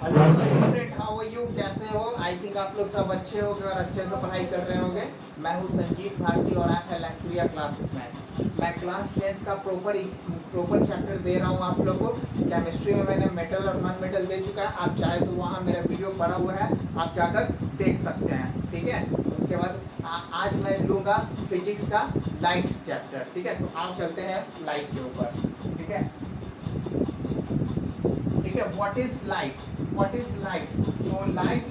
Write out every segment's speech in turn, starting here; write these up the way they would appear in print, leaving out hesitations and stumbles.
Hello student, how are you? कैसे हो? I think आप लोग सब अच्छे होगे और अच्छे से पढ़ाई कर रहे होंगे। मैं हूँ संजीत भारती और आप है लेक्चुरिया क्लासेस में। मैं क्लास 10th का प्रॉपर चैप्टर दे रहा हूँ आप लोग को। केमिस्ट्री में मैंने मेटल और नॉन मेटल दे चुका है। आप चाहे तो वहाँ मेरा वीडियो पड़ा हुआ है, आप जाकर देख सकते हैं। ठीक है, उसके बाद आज मैं लूँगा फिजिक्स का लाइट चैप्टर। ठीक है, तो आप चलते हैं लाइट के ऊपर। ठीक है, ठीक है। What is light? What is light? So light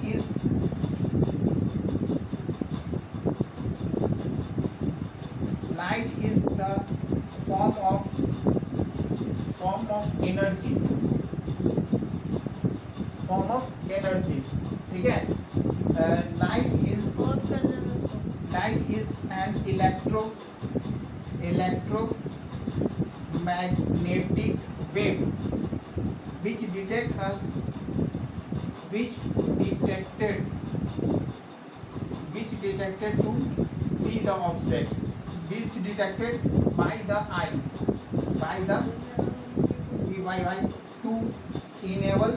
is the form of energy. Form of energy. ठीक है, light is an electromagnetic wave which detected to see the object, which detected by the eye to enable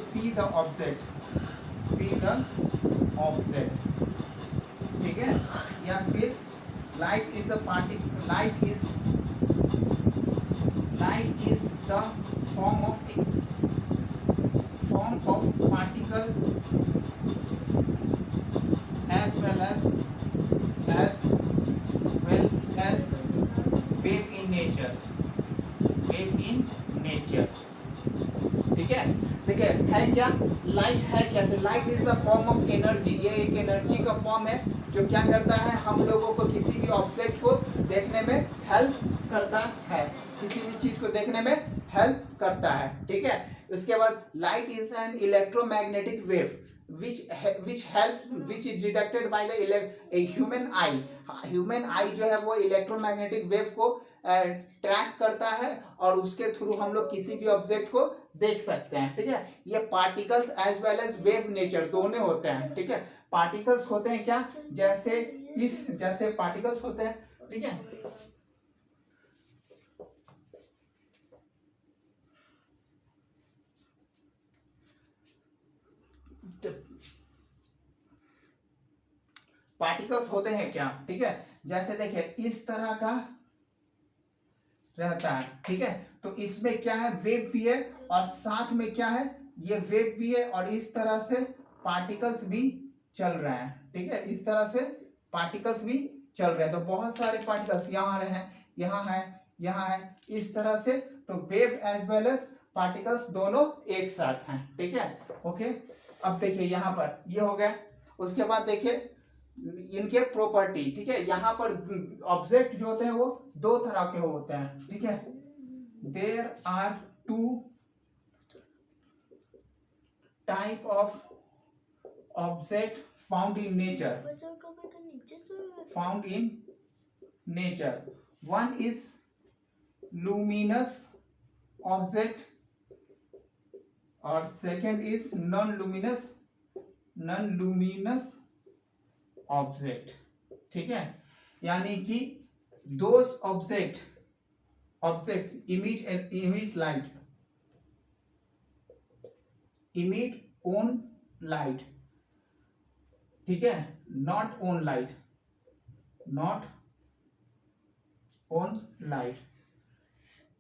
see the object। ठीक है, या फिर light is the form of particle as well as wave in nature। ठीक है, देखिए है क्या light? है क्या? तो light is the form of energy. ये एक एनर्जी का फॉर्म है जो क्या करता है, हम लोगों को किसी भी ऑब्जेक्ट को देखने में हेल्प करता है। किसी भी चीज को देखने में हेल्प करता है। ठीक है, उसके बाद light is an electromagnetic wave which is detected by the human eye। Human आई जो है वो इलेक्ट्रोमैग्नेटिक वेव को ट्रैक करता है और उसके थ्रू हम लोग किसी भी ऑब्जेक्ट को देख सकते हैं। ठीक है, ये particles as well as wave nature दोनों होते हैं। ठीक है, पार्टिकल्स होते हैं क्या, जैसे पार्टिकल्स होते हैं। ठीक है, पार्टिकल्स होते हैं क्या? ठीक है, जैसे देखिए इस तरह का रहता है। ठीक है, तो इसमें क्या है, वेव भी है और साथ में क्या है, ये वेव भी है और इस तरह से पार्टिकल्स भी चल रहे हैं। ठीक है, इस तरह से पार्टिकल्स भी चल रहे हैं। तो बहुत सारे पार्टिकल्स यहाँ हैं, यहाँ है, यहाँ है, इस तरह से। तो wave as well as particles दोनों एक साथ हैं। ठीक है, ओके। अब देखिए यहाँ पर ये हो गया। उसके बाद देखिए इनके प्रॉपर्टी। ठीक है, यहाँ पर ऑब्जेक्ट जो होते हैं वो दो तरह के होते हैं। ठीक है, there are two type of object found in nature. One is luminous object और second is non luminous object. ठीक है, यानी कि those object emit own light। ठीक है, not own light।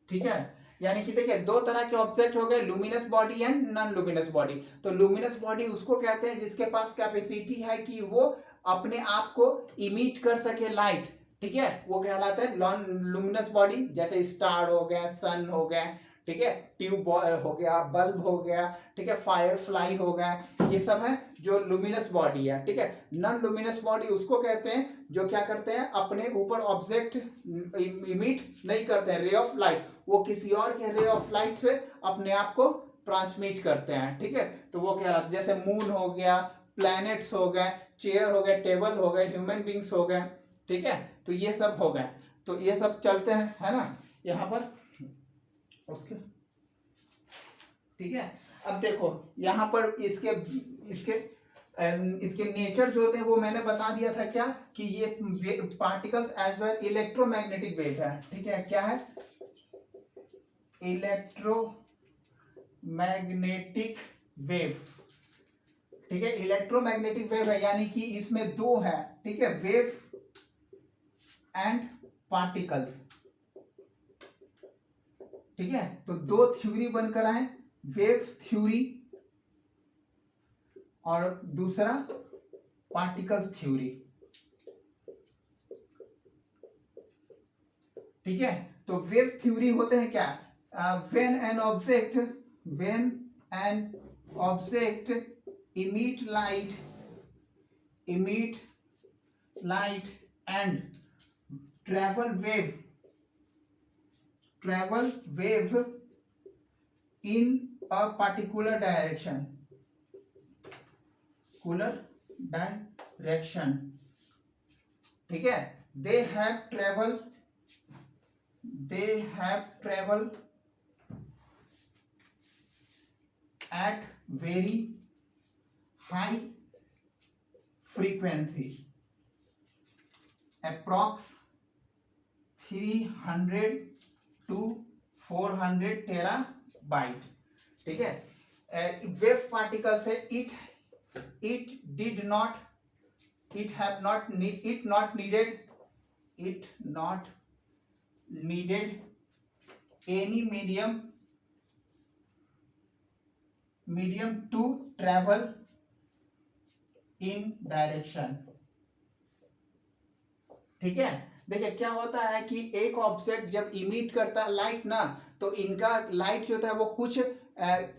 ठीक है, यानी कि देखिए दो तरह के ऑब्जेक्ट हो गए, luminous body and non luminous body. तो लुमिनस बॉडी उसको कहते हैं जिसके पास कैपेसिटी है कि वो अपने आप को इमिट कर सके लाइट। ठीक है, वो कहलाता है नॉन लुमिनस बॉडी। जैसे स्टार हो गया, सन हो गया, ठीक है, ट्यूब हो गया, बल्ब हो गया, ठीक है, फायर फ्लाई हो गया, ये सब है जो लुमिनस बॉडी है। ठीक है, नॉन लुमिनस बॉडी उसको कहते हैं जो क्या करते हैं, अपने ऊपर ऑब्जेक्ट इमिट नहीं करते हैं रे ऑफ लाइट, वो किसी और के रे ऑफ लाइट से अपने आप को ट्रांसमिट करते हैं। ठीक है, तो वो क्या, जैसे मून हो गया, प्लैनेट्स हो गए, चेयर हो गए, टेबल हो गए, ह्यूमन बींग्स हो गए। ठीक है, तो ये सब हो गए। तो ये सब चलते हैं, है ना, यहाँ पर उसके। ठीक है, अब देखो यहाँ पर इसके नेचर जो होते हैं वो मैंने बता दिया था क्या, कि ये particles as well electromagnetic wave है। ठीक है, क्या है, इलेक्ट्रोमैग्नेटिक मैग्नेटिक वेव, ठीक है, इलेक्ट्रोमैग्नेटिक वेव है, यानी कि इसमें दो है, ठीक है, वेव एंड पार्टिकल्स, ठीक है। तो दो थ्योरी बनकर आए, वेव थ्योरी और दूसरा पार्टिकल्स थ्योरी, ठीक है। तो वेव थ्योरी होते हैं क्या, when an object emit light and travel wave in a particular direction, ठीक है। they have traveled at very high frequency, approx 300 to 400 terabyte, ठीक है। वेव पार्टिकल से it not needed any medium to travel in direction, ठीक है। देखिए क्या होता है कि एक ऑब्जेक्ट जब इमिट करता है लाइट ना, तो इनका लाइट जो होता है वो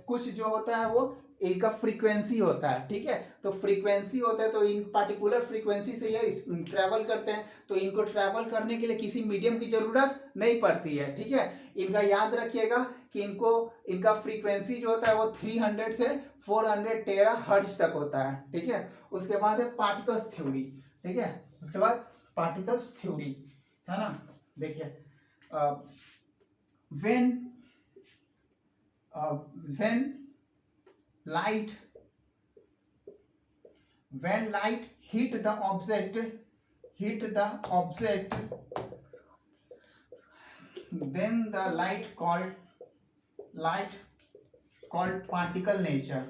कुछ जो होता है वो इनका फ्रीक्वेंसी होता है, ठीक है। तो फ्रीक्वेंसी होता है, तो इन पार्टिकुलर फ्रीक्वेंसी से ये ट्रैवल करते हैं, तो इनको ट्रैवल करने के लिए किसी मीडियम की जरूरत नहीं पड़ती है, ठीक है। इनका याद रखिएगा कि इनका फ्रीक्वेंसी जो होता है वो 300 से 400 टेरा हर्ट्ज तक होता है, ठीक है। उसके बाद है पार्टिकल्स थ्योरी, ठीक है। उसके बाद पार्टिकल्स थ्योरी है ना। देखिए when light hit the object, then the light called particle nature,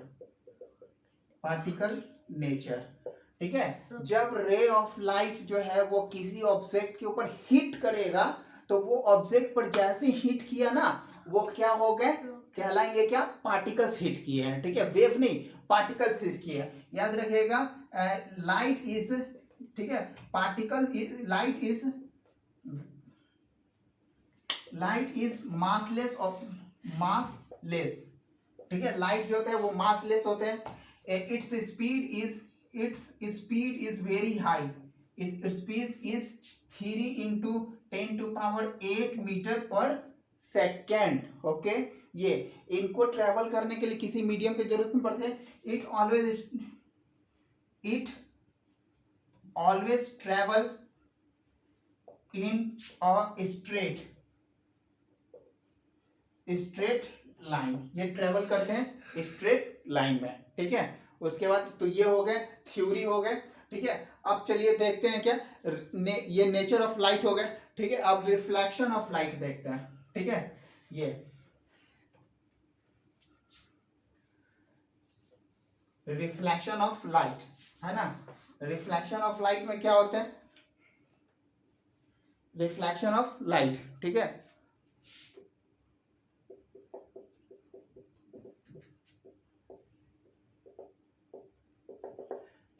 ठीक है। जब रे ऑफ लाइट जो है वो किसी ऑब्जेक्ट के ऊपर हिट करेगा, तो वो ऑब्जेक्ट पर जैसे हिट किया ना, वो क्या हो गए, कहलाएंगे क्या, पार्टिकल्स हिट किए हैं, ठीक है। वेव नहीं, पार्टिकल्स हिट किए हैं, याद रखिएगा। लाइट इज, ठीक है, लाइट इज मासलेस, ठीक है। लाइट जो होते हैं वो मासलेस होते हैं। Its speed is very high, its speed is 3 into 10⁸ metre per second, okay. ये इनको ट्रेवल करने के लिए किसी मीडियम की जरूरत नहीं पड़ती है। It always travel in a straight line, ये ट्रेवल करते हैं स्ट्रेट लाइन में, ठीक है। उसके बाद तो ये हो गए थ्योरी हो गए, ठीक है। अब चलिए देखते हैं क्या, ये नेचर ऑफ लाइट हो गए, ठीक है। अब रिफ्लेक्शन ऑफ लाइट देखते हैं, ठीक है। ये रिफ्लेक्शन ऑफ लाइट है ना। रिफ्लेक्शन ऑफ लाइट में क्या होता है, रिफ्लेक्शन ऑफ लाइट, ठीक है।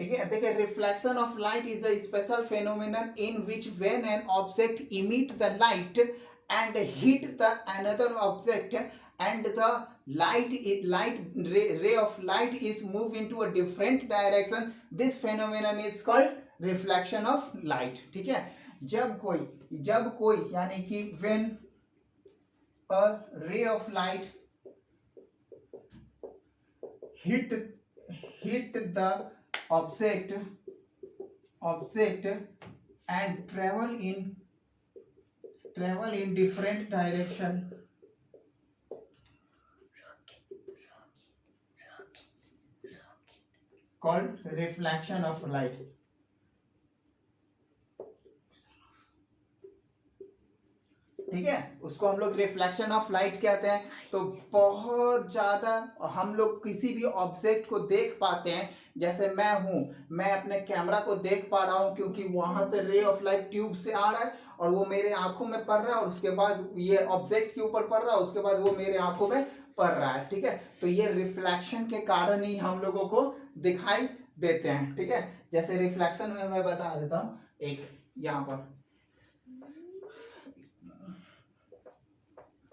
ठीक है, देखिए reflection of light is a special phenomenon in which when an object emit the light and hit the another object and the ray of light is moved into a different direction, this phenomenon is called reflection of light, ठीक है। जब कोई यानी कि when a ray of light hit the object and travel in different direction, called reflection of light, ठीक है, उसको हम लोग रिफ्लेक्शन ऑफ लाइट कहते हैं। तो बहुत ज़्यादा हम लोग किसी भी ऑब्जेक्ट को देख पाते हैं, जैसे मैं हूँ, मैं अपने कैमरा को देख पा रहा हूँ क्योंकि वहाँ से रे ऑफ लाइट ट्यूब से आ रहा है और वो मेरे आंखों में पड़ रहा है और उसके बाद ये ऑब्जेक्ट के ऊपर पड़ रहा है, उसके बाद वो मेरे आंखों में पड़ रहा है। ठीक है, तो ये रिफ्लेक्शन के कारण ही हम लोगों को दिखाई देते हैं। ठीक है, जैसे रिफ्लेक्शन में मैं बता देता हूँ एक, यहाँ पर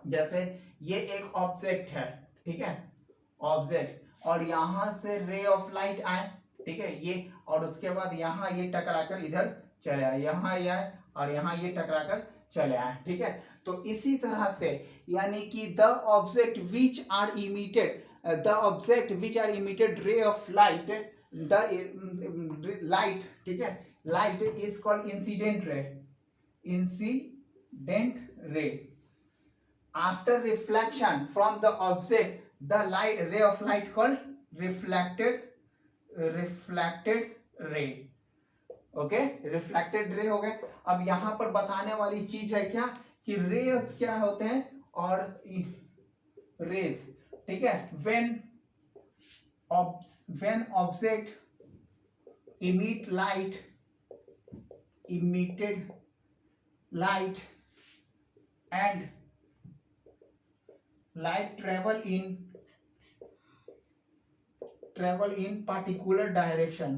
जैसे ये एक ऑब्जेक्ट है, ठीक है, ऑब्जेक्ट, और यहां से रे ऑफ लाइट आए, ठीक है, ये, और उसके बाद यहाँ ये टकराकर इधर चले आए, यहाँ ये आए और यहाँ ये टकराकर चले आए। ठीक है, तो इसी तरह से यानी कि the object which are emitted ray of light, the light, ठीक है, light is called incident ray, incident ray. After reflection from the object, the ray of light called reflected ray. Okay, reflected ray हो गए। अब यहाँ पर बताने वाली चीज है क्या कि रेस क्या होते हैं और रेज, ठीक है, when object emitted light and light travel in particular direction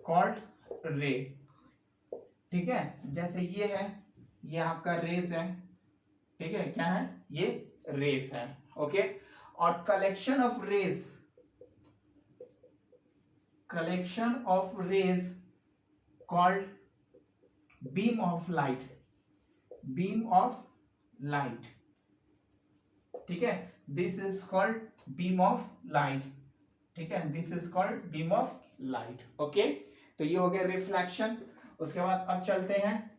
called ray। ठीक है, जैसे ये है, ये आपका रेज है, ठीक है, क्या है, ये रेज है। ओके, और collection of rays called beam of light, ठीक है, this is called beam of light, ठीक है, this is called beam of light। Okay, तो ये हो गया रिफ्लेक्शन। उसके बाद अब चलते हैं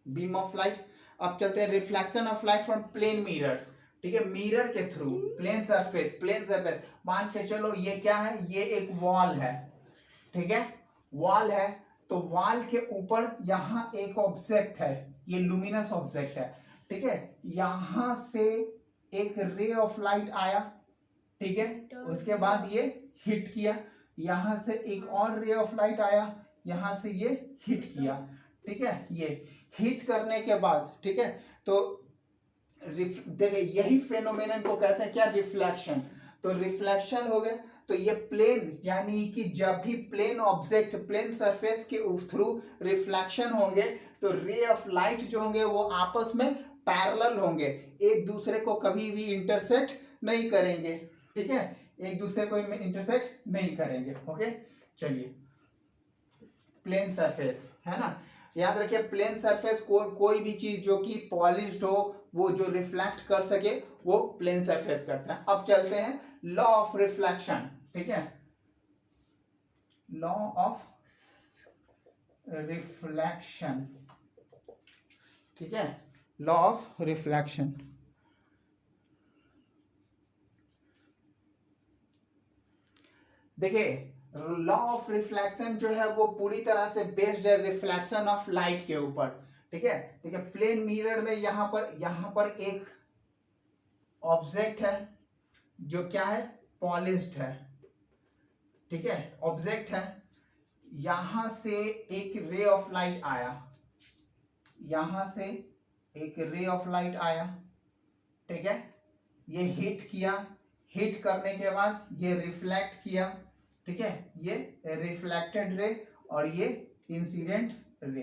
बीम ऑफ लाइट। अब चलते हैं reflection of light from plane mirror, ठीक है, मिरर के थ्रू प्लेन सरफेस। मान के चलो ये क्या है, ये एक वॉल है, ठीक है, वॉल है, तो वॉल के ऊपर यहाँ एक ऑब्जेक्ट है, ये लुमिनस ऑब्जेक्ट है, ठीक है, यहां से एक रे ऑफ लाइट आया, ठीक है, उसके बाद ये हिट किया, यहां से एक और रे ऑफ लाइट आया, यहां से ये हिट किया, ठीक है, ये हिट करने के बाद, ठीक है, तो देखिए यही फेनोमेनन को कहते हैं क्या, रिफ्लेक्शन। तो रिफ्लेक्शन हो गया, तो ये प्लेन यानी कि जब भी प्लेन ऑब्जेक्ट प्लेन सरफेस के थ्रू रिफ्लेक्शन होंगे तो रे ऑफ लाइट जो होंगे वो आपस में पैरेलल होंगे, एक दूसरे को कभी भी इंटरसेक्ट नहीं करेंगे, ठीक है, एक दूसरे को इंटरसेक्ट नहीं करेंगे। ओके, चलिए, प्लेन सरफेस है ना, याद रखिए प्लेन सरफेस कोई भी चीज जो कि पॉलिश्ड हो, वो जो रिफ्लेक्ट कर सके वो प्लेन सरफेस करता है। अब चलते हैं लॉ ऑफ रिफ्लेक्शन, ठीक है, लॉ ऑफ रिफ्लेक्शन, ठीक है, लॉ ऑफ रिफ्लेक्शन। देखिए लॉ ऑफ रिफ्लेक्शन जो है वो पूरी तरह से बेस्ड है रिफ्लेक्शन ऑफ लाइट के ऊपर, ठीक है। देखिए प्लेन मिरर में यहाँ पर एक ऑब्जेक्ट है जो क्या है, पॉलिश्ड है, ठीक है, ऑब्जेक्ट है, यहां से एक रे ऑफ लाइट आया, यहां से एक रे ऑफ लाइट आया, ठीक है, ये हिट किया, हिट करने के बाद ये रिफ्लेक्ट किया, ठीक है, ये रिफ्लेक्टेड रे और ये इंसिडेंट रे।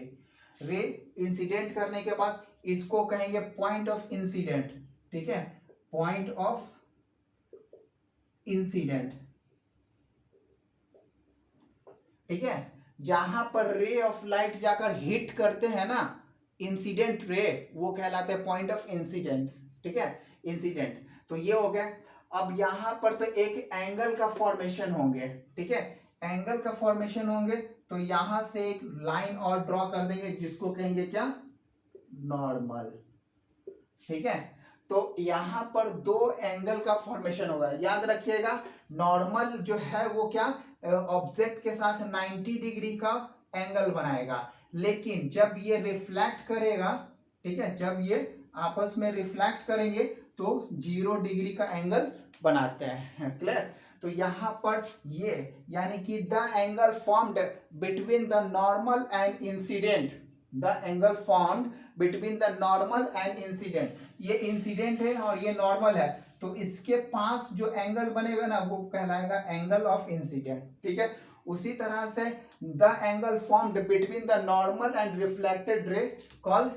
रे इंसिडेंट करने के बाद इसको कहेंगे पॉइंट ऑफ इंसिडेंट, ठीक है, पॉइंट ऑफ इंसिडेंट, ठीक है, जहां पर रे ऑफ लाइट जाकर हिट करते हैं ना, इंसिडेंट रे, वो कहलाते हैं पॉइंट ऑफ इंसिडेंस, ठीक है, इंसिडेंट। तो ये हो गया। अब यहां पर तो एक एंगल का फॉर्मेशन होंगे, ठीक है, एंगल का फॉर्मेशन होंगे, तो यहां से एक लाइन और ड्रॉ कर देंगे जिसको कहेंगे क्या, नॉर्मल, ठीक है। तो यहाँ पर दो एंगल का फॉर्मेशन होगा। याद रखिएगा नॉर्मल जो है वो क्या ऑब्जेक्ट के साथ 90 डिग्री का एंगल बनाएगा, लेकिन जब ये रिफ्लेक्ट करेगा, ठीक है, जब ये आपस में रिफ्लेक्ट करेंगे तो 0 डिग्री का एंगल बनाते हैं। क्लियर? तो यहाँ पर ये यानी कि the angle formed between the normal and incident, the angle formed between the normal and incident, ये इंसिडेंट है और ये नॉर्मल है, तो इसके पास जो एंगल बनेगा ना वो कहलाएगा एंगल ऑफ इंसिडेंट। ठीक है, उसी तरह से the angle formed between the normal and reflected ray called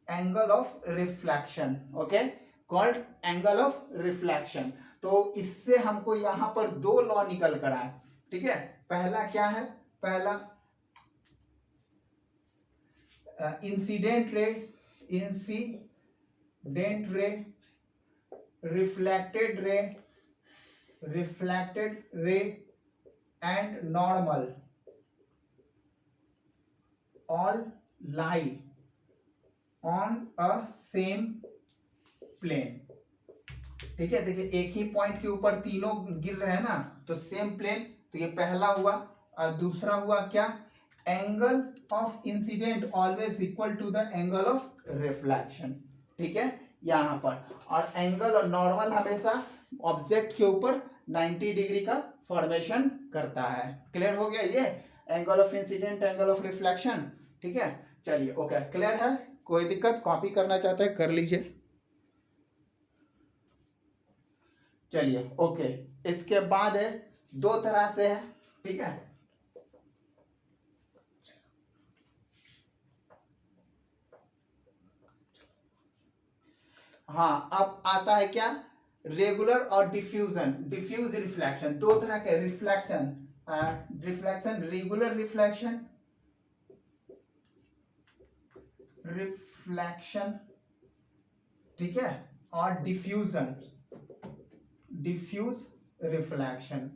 angle of reflection. Okay, called angle of reflection. तो इससे हमको यहां पर दो लॉ निकल कर आए। ठीक है, पहला क्या है, पहला इंसिडेंट रे, इंसिडेंट रे, reflected ray, reflected ray and normal all lie on a same plane. ठीक है, देखिए एक ही पॉइंट के ऊपर तीनों गिर रहे हैं ना, तो सेम प्लेन, तो ये पहला हुआ। और दूसरा हुआ क्या, angle of incident always equal to the angle of reflection. ठीक है, यहाँ पर, और एंगल और नॉर्मल हमेशा ऑब्जेक्ट के ऊपर 90 डिग्री का फॉर्मेशन करता है। क्लियर हो गया ये angle of incident, angle of reflection. ठीक है, चलिए ओके, क्लियर है? कोई दिक्कत? कॉपी करना चाहते हैं कर लीजिए। चलिए ओके, इसके बाद है दो तरह से है। ठीक है, हाँ, अब आता है क्या, रेगुलर और डिफ्यूजन, डिफ्यूज रिफ्लेक्शन। दो तरह के reflection, reflection, regular reflection, reflection, ठीक है, और डिफ्यूजन, डिफ्यूज रिफ्लेक्शन,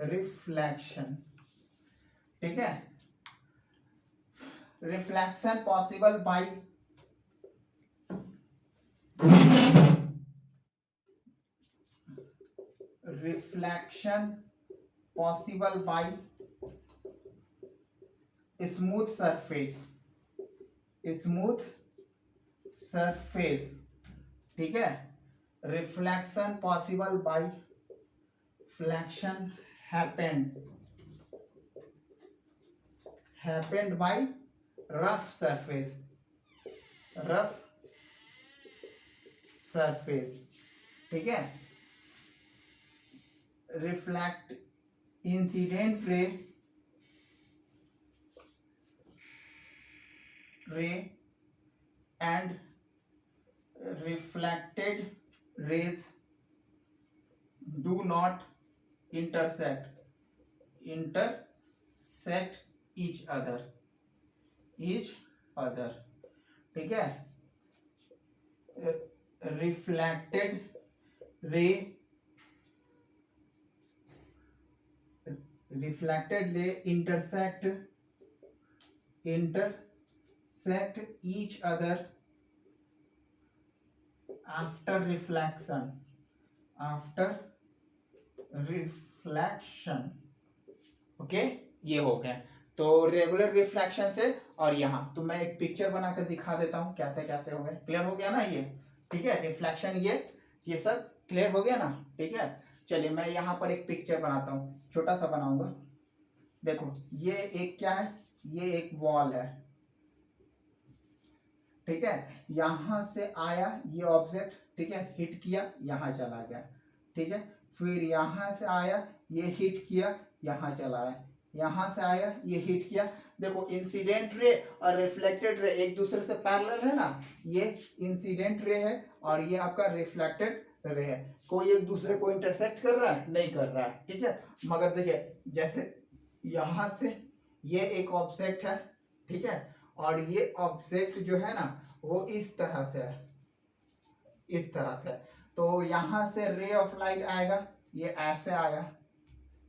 रिफ्लेक्शन। ठीक है, reflection possible by reflection possible by smooth surface, smooth surface. ठीक है, reflection possible by flexion happened bye rough surface, rough surface. ठीक है, reflect incident ray and reflected rays do not intersect each other। ठीक है, reflected ray intersect each other after reflection, after reflection. Okay, ये हो गया। तो regular reflection से, और यहाँ तो मैं एक पिक्चर बनाकर दिखा देता हूँ कैसे कैसे हो गए। क्लियर हो गया ना ये? ठीक है, रिफ्लेक्शन ये सब क्लियर हो गया ना? ठीक है, चलिए मैं यहाँ पर एक पिक्चर बनाता हूँ, छोटा सा बनाऊंगा। देखो ये एक क्या है, ये एक वॉल है। ठीक है, यहां से आया ये ऑब्जेक्ट, ठीक है, हिट किया, यहां चला गया। ठीक है, फिर यहां से आया, ये हिट किया, यहां चला आया, यहां से आया, ये हिट किया। देखो इंसिडेंट रे और रिफ्लेक्टेड रे एक दूसरे से पैरेलल है ना, ये इंसिडेंट रे है और ये आपका रिफ्लेक्टेड रे है। कोई एक दूसरे को इंटरसेक्ट कर रहा है? नहीं कर रहा है। ठीक है, मगर देखिए जैसे यहां से ये एक ऑब्जेक्ट है, ठीक है, और ये ऑब्जेक्ट जो है ना वो इस तरह से है, इस तरह से। तो यहां से रे ऑफ लाइट आएगा, ये ऐसे आया।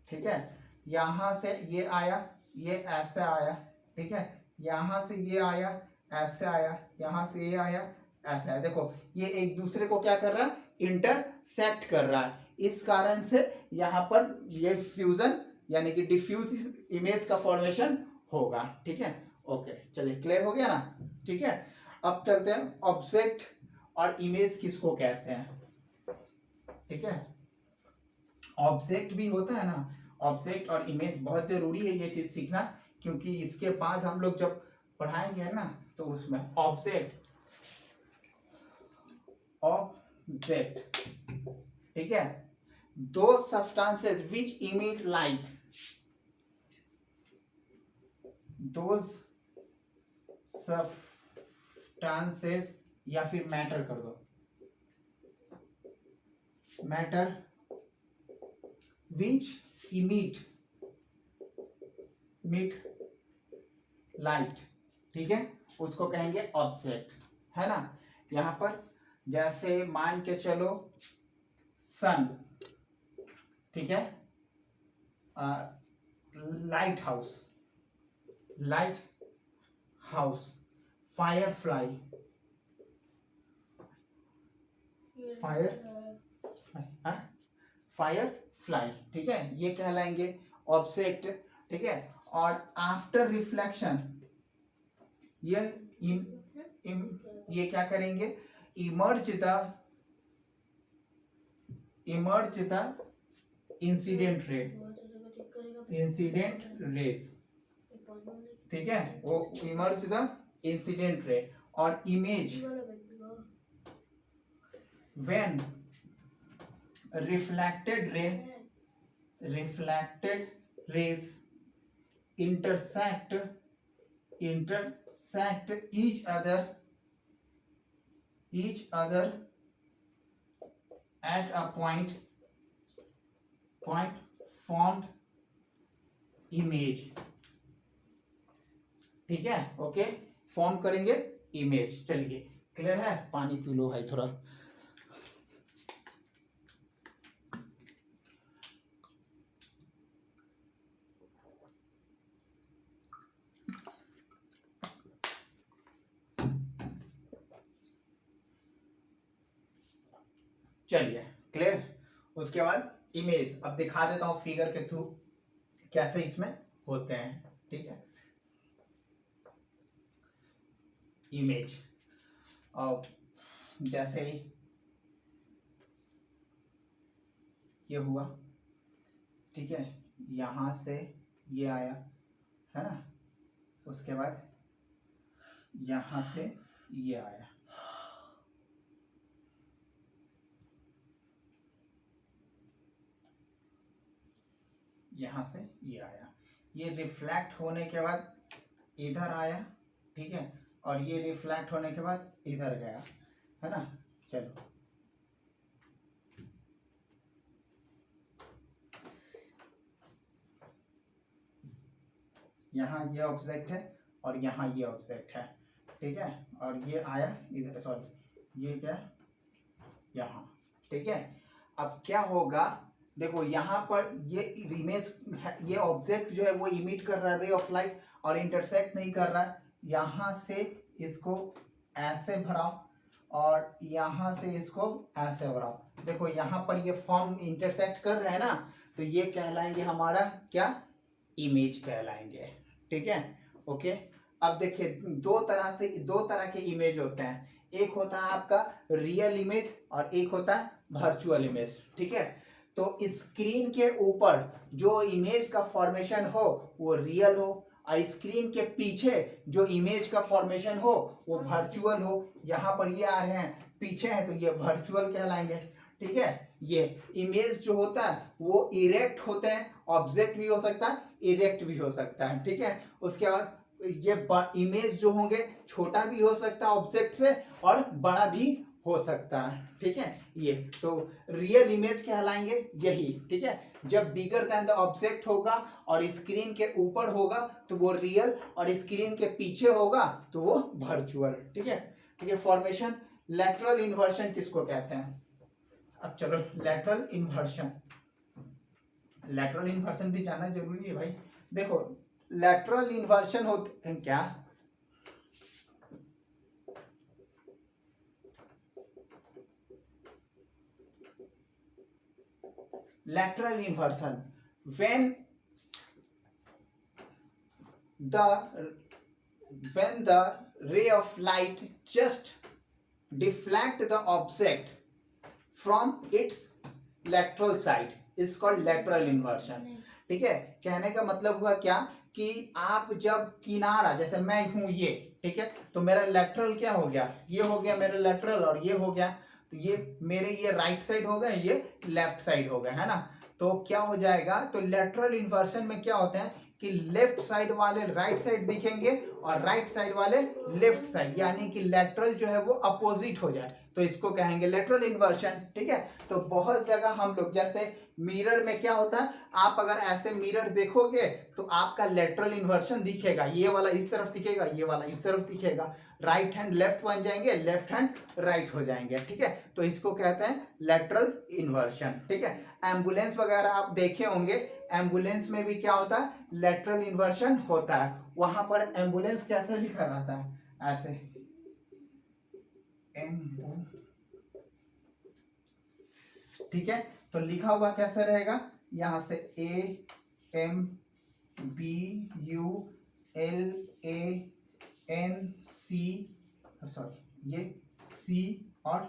ठीक है, यहां से ये आया, ये ऐसे आया। ठीक है, यहां से ये आया, ऐसे आया, यहां से ये आया, ऐसा है, देखो ये एक दूसरे को क्या कर रहा है, इंटरसेक्ट कर रहा है, इस कारण से यहाँ पर ये फ्यूजन यानी कि डिफ्यूज इमेज का फॉर्मेशन होगा। ठीक है, ओके चलिए क्लियर हो गया ना। ठीक है, अब चलते हैं ऑब्जेक्ट और इमेज किसको कहते हैं। ठीक है, ऑब्जेक्ट भी होता है ना, ऑब्जेक्ट और इमेज बहुत जरूरी है ये चीज सीखना, क्योंकि इसके बाद हम लोग जब पढ़ाएंगे ना तो उसमें ऑब्जेक्ट ठीक है, दो सब्सटेंसेस विच इमिट लाइट, दो सब्सटेंसेस या फिर मैटर कर दो, मैटर विच इमिट लाइट। ठीक है, उसको कहेंगे ऑब्जेक्ट, है ना। यहाँ पर जैसे मान के चलो सन, ठीक है, लाइट हाउस, फायर फ्लाई, ठीक है, ये कहलाएंगे ऑब्जेक्ट। ठीक है, और आफ्टर रिफ्लेक्शन ये क्या करेंगे, इमर्ज द इंसिडेंट रेज। ठीक है, वो इमर्ज द इंसिडेंट रे, और image when reflected rays intersect each other at a point formed image। ठीक है, ओके, फॉर्म करेंगे इमेज। चलिए क्लियर है, पानी पी लो भाई थोड़ा। चलिए क्लियर, उसके बाद इमेज, अब दिखा देता हूं फिगर के थ्रू कैसे इसमें होते हैं। ठीक है, इमेज, और जैसे ही ये हुआ, ठीक है, यहां से ये आया, है ना, उसके बाद यहां से ये आया, यहां से ये आया, ये रिफ्लेक्ट होने के बाद इधर आया। ठीक है, और ये रिफ्लेक्ट होने के बाद इधर गया, है ना। चलो यहाँ ये ऑब्जेक्ट है और यहाँ ये ऑब्जेक्ट है। ठीक है, और ये आया इधर, सॉरी ये क्या यहाँ। ठीक है, अब क्या होगा, देखो यहाँ पर ये इमेज, ये ऑब्जेक्ट जो है वो इमिट कर रहा है रे ऑफ लाइट और इंटरसेक्ट नहीं कर रहा है। यहाँ से इसको ऐसे भराओ और यहाँ से इसको ऐसे भराओ, देखो यहाँ पर ये फॉर्म इंटरसेक्ट कर रहे हैं ना, तो ये कहलाएंगे हमारा क्या, इमेज कहलाएंगे। ठीक है, ओके। अब देखिए दो तरह के इमेज होते हैं, एक होता है आपका रियल इमेज और एक होता है वर्चुअल इमेज। ठीक है, तो स्क्रीन के ऊपर जो इमेज का फॉर्मेशन हो वो रियल हो, और स्क्रीन के पीछे जो इमेज का फॉर्मेशन हो वो वर्चुअल हो। यहाँ पर ये आ रहे हैं पीछे हैं तो ये वर्चुअल कहलाएंगे। ठीक है, ये इमेज जो होता है वो इरेक्ट होते हैं, ऑब्जेक्ट भी हो सकता है, इरेक्ट भी हो सकता है। ठीक है, उसके बाद ये इमेज जो होंगे छोटा भी हो सकता है ऑब्जेक्ट से और बड़ा भी हो सकता है। ठीक है, ये तो रियल इमेज कहलाएंगे यही। ठीक है, जब बिगर देन द ऑब्जेक्ट होगा और स्क्रीन के ऊपर होगा तो वो रियल, और स्क्रीन के पीछे होगा तो वो वर्चुअल। ठीक है, ठीक है, फॉर्मेशन लैटरल इन्वर्शन किसको कहते हैं। अब चलो लैटरल इन्वर्शन भी जानना जरूरी है भाई। देखो लैटरल इन्वर्शन होते हैं क्या, lateral inversion, when the ray of light just deflect the object from its lateral side is called lateral inversion. ठीक है, कहने का मतलब हुआ क्या कि आप जब किनारा, जैसे मैं हूं ये, ठीक है, तो मेरा लेटरल क्या हो गया, ये हो गया मेरा लेटरल और ये हो गया, तो ये मेरे ये राइट साइड हो गया, ये लेफ्ट साइड हो गया, है ना। तो क्या हो जाएगा, तो लेटरल इन्वर्सन में क्या होता है कि लेफ्ट साइड वाले राइट साइड दिखेंगे और राइट साइड वाले लेफ्ट साइड, यानी कि लेटरल जो है वो अपोजिट हो जाए, तो इसको कहेंगे लेटरल इन्वर्सन। ठीक है, तो बहुत जगह हम लोग, जैसे मिरर में क्या होता है, आप अगर ऐसे मिरर देखोगे तो आपका लेटरल इन्वर्सन दिखेगा, ये वाला इस तरफ दिखेगा, ये वाला इस तरफ दिखेगा, राइट हैंड लेफ्ट बन जाएंगे, लेफ्ट हैंड राइट हो जाएंगे। ठीक है, तो इसको कहते हैं लेटरल इन्वर्सन। ठीक है, एम्बुलेंस वगैरह आप देखे होंगे, एम्बुलेंस में भी क्या होता है, लेटरल इन्वर्सन होता है। वहां पर एम्बुलेंस कैसे लिखा रहता है, ऐसे ठीक है, तो लिखा हुआ कैसे रहेगा, यहां से AMBULANC, सॉरी ये C और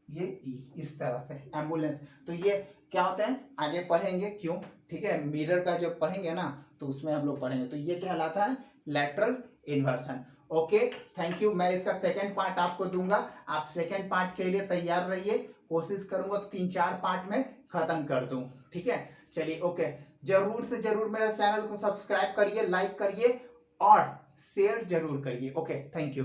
ये E, इस तरह से एम्बुलेंस। तो ये क्या होता है, आगे पढ़ेंगे क्यों। ठीक है, मिरर का जब पढ़ेंगे ना तो उसमें हम लोग पढ़ेंगे, तो ये कहलाता है lateral inversion. Okay, thank you. मैं इसका सेकंड पार्ट आपको दूंगा, आप सेकंड पार्ट के लिए तैयार रहिए, कोशिश करूंगा 3-4 पार्ट में खत्म कर दूं। ठीक है, चलिए ओके, जरूर से जरूर मेरे चैनल को सब्सक्राइब करिए, लाइक करिए और शेयर जरूर करिए। Okay, thank you.